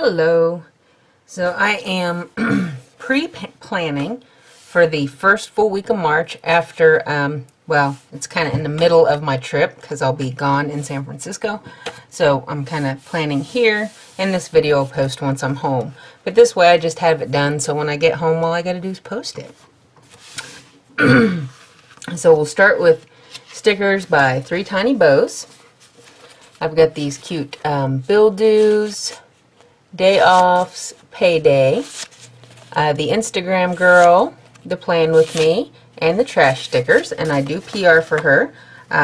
Hello. So I am pre-planning for the first full week of March after, well, it's kind of in the middle of my trip because I'll be gone in San Francisco. So I'm kind of planning here, and this video I'll post once I'm home. But this way I just have it done, so when I get home, all I got to do is post it. So we'll start with stickers by Three Tiny Bows. I've got these cute bill dues, day offs, payday, the Instagram girl, the plan with me, and the trash stickers. And I do PR for her.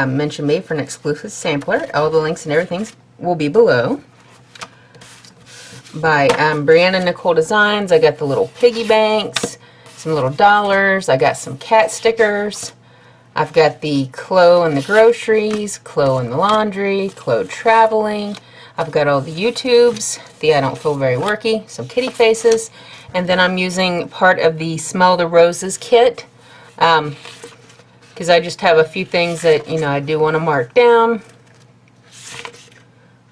Mention me for an exclusive sampler. All the links and everything will be below. By Brianna Nicole Designz, I got the little piggy banks, some little dollars. I got some cat stickers. I've got the Chloe and the groceries, Chloe and the laundry, Chloe traveling. I've got all the YouTubes, the I don't feel very worky, some kitty faces, and then I'm using part of the Smell the Roses kit because I just have a few things that, you know, I do want to mark down.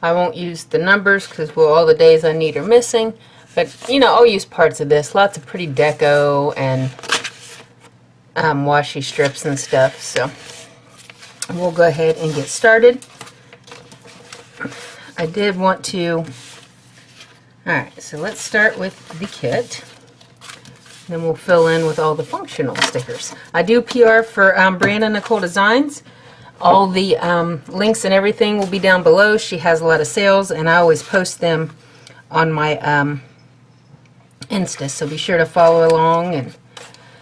I won't use the numbers because, well, all the days I need are missing, but, you know, I'll use parts of this. Lots of pretty deco and washi strips and stuff, so we'll go ahead and get started. I did want to, alright, so let's start with the kit. Then we'll fill in with all the functional stickers. I do PR for Brianna Nicole Designz. All the links and everything will be down below. She has a lot of sales, and I always post them on my Insta, so be sure to follow along. And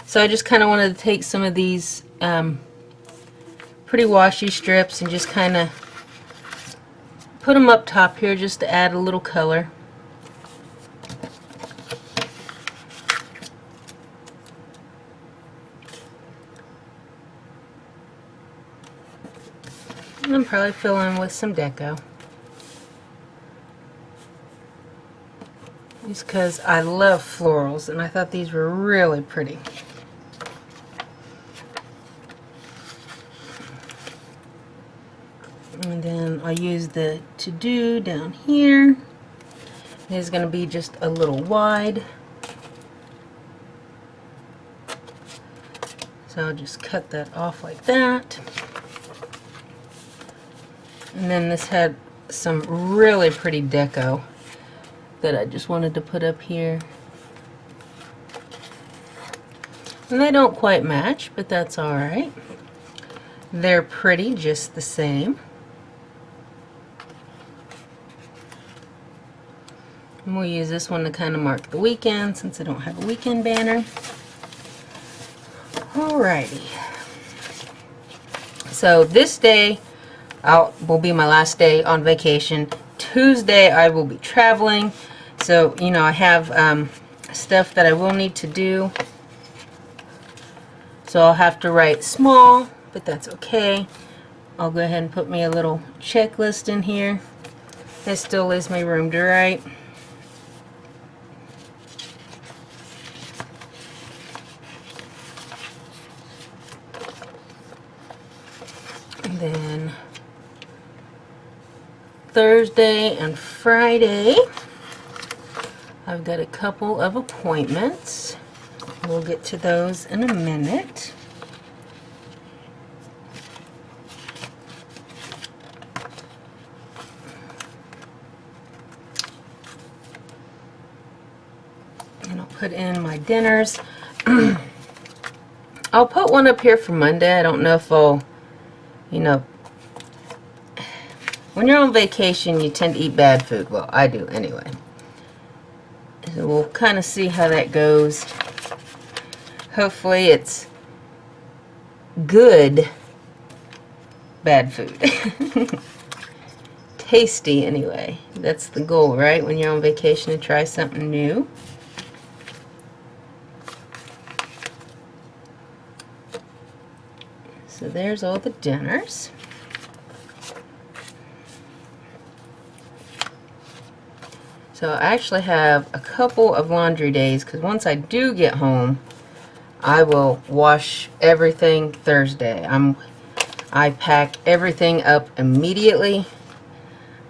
so I just kind of wanted to take some of these pretty washi strips and just kind of put them up top here just to add a little color. And then probably fill in with some deco. Just because I love florals, and I thought these were really pretty. And then I'll use the to-do down here. It is going to be just a little wide. So I'll just cut that off like that. And then this had some really pretty deco that I just wanted to put up here. And they don't quite match, but that's alright. They're pretty just the same. And we'll use this one to kind of mark the weekend since I don't have a weekend banner. Alrighty. So this day will be my last day on vacation. Tuesday I will be traveling. So, you know, I have stuff that I will need to do. So I'll have to write small, but that's okay. I'll go ahead and put me a little checklist in here. It still leaves me room to write. And then Thursday and Friday, I've got a couple of appointments. We'll get to those in a minute. And I'll put in my dinners. I'll put one up here for Monday. I don't know if I'll, you know, when you're on vacation, you tend to eat bad food. Well, I do anyway. So we'll kind of see how that goes. Hopefully it's good bad food. Tasty anyway. That's the goal, right? When you're on vacation, to try something new. So there's all the dinners. So I actually have a couple of laundry days because once I do get home, I will wash everything Thursday. I pack everything up immediately.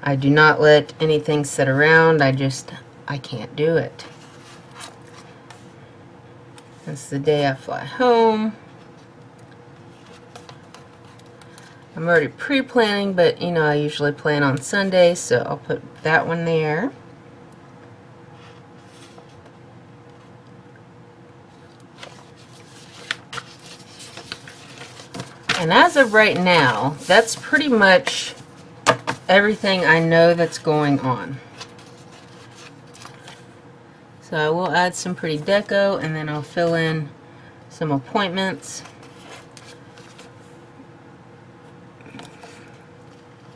I do not let anything sit around. I just I can't do it. It's the day I fly home. I'm already pre-planning, but you know I usually plan on Sundays, so I'll put that one there. And as of right now, that's pretty much everything I know that's going on. So I will add some pretty deco, and then I'll fill in some appointments,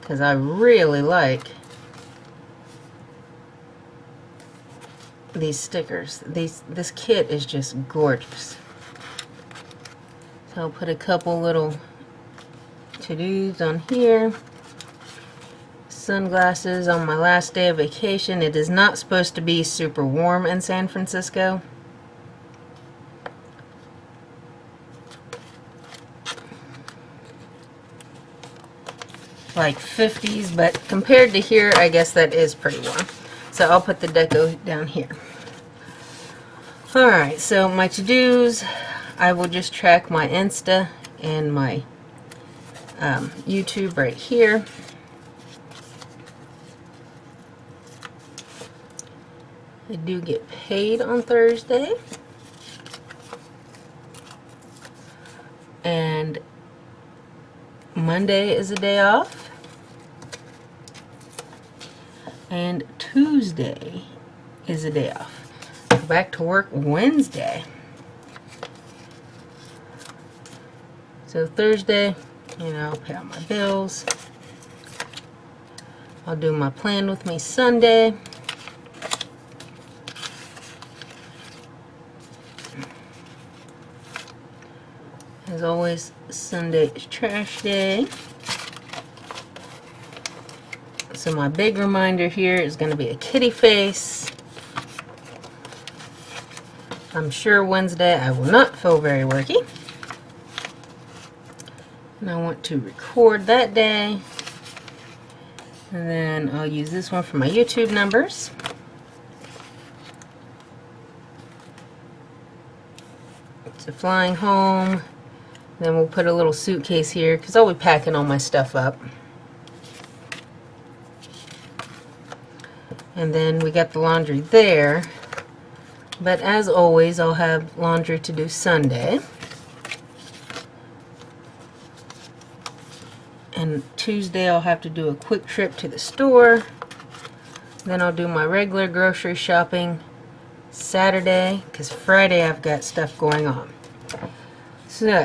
because I really like these stickers. This kit is just gorgeous. So I'll put a couple little to-dos on here. Sunglasses on my last day of vacation. It is not supposed to be super warm in San Francisco. Like 50s, but compared to here, I guess that is pretty warm. So I'll put the deco down here. Alright, so my to-dos, I will just track my Insta and my YouTube right here. I do get paid on Thursday. And Monday is a day off. And Tuesday is a day off. Go back to work Wednesday. So Thursday, you know, I'll pay all my bills. I'll do my plan with me Sunday. As always, Sunday is trash day. So my big reminder here is going to be a kitty face. I'm sure Wednesday I will not feel very worky. And I want to record that day. And then I'll use this one for my YouTube numbers. So flying home. Then we'll put a little suitcase here because I'll be packing all my stuff up. And then we got the laundry there. But as always, I'll have laundry to do Sunday. And Tuesday I'll have to do a quick trip to the store. Then I'll do my regular grocery shopping Saturday, because Friday I've got stuff going on. So,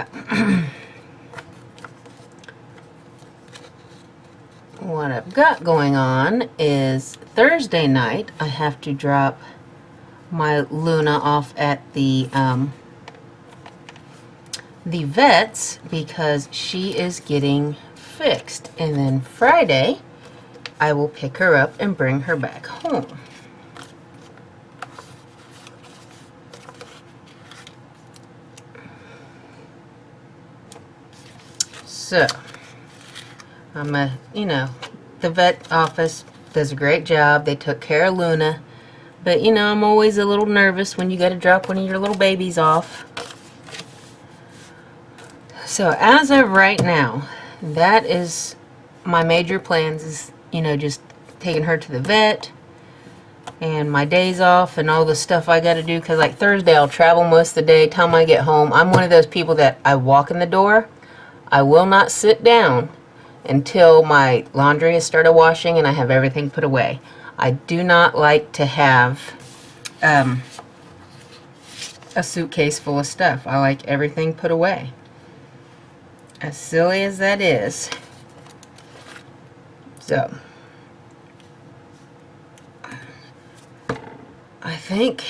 what I've got going on is Thursday night I have to drop my Luna off at the vet's because she is getting fixed, and then Friday I will pick her up and bring her back home. So, you know, the vet office does a great job. They took care of Luna. But, you know, I'm always a little nervous when you got to drop one of your little babies off. So, as of right now, that is my major plans is, you know, just taking her to the vet. And my days off and all the stuff I got to do. Because, like, Thursday I'll travel most of the day. Time I get home, I'm one of those people that I walk in the door. I will not sit down until my laundry has started washing and I have everything put away. I do not like to have a suitcase full of stuff. I like everything put away. As silly as that is. So, I think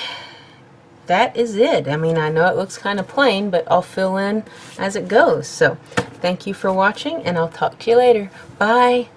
that is it. I mean, I know it looks kind of plain, but I'll fill in as it goes. So, thank you for watching, and I'll talk to you later. Bye!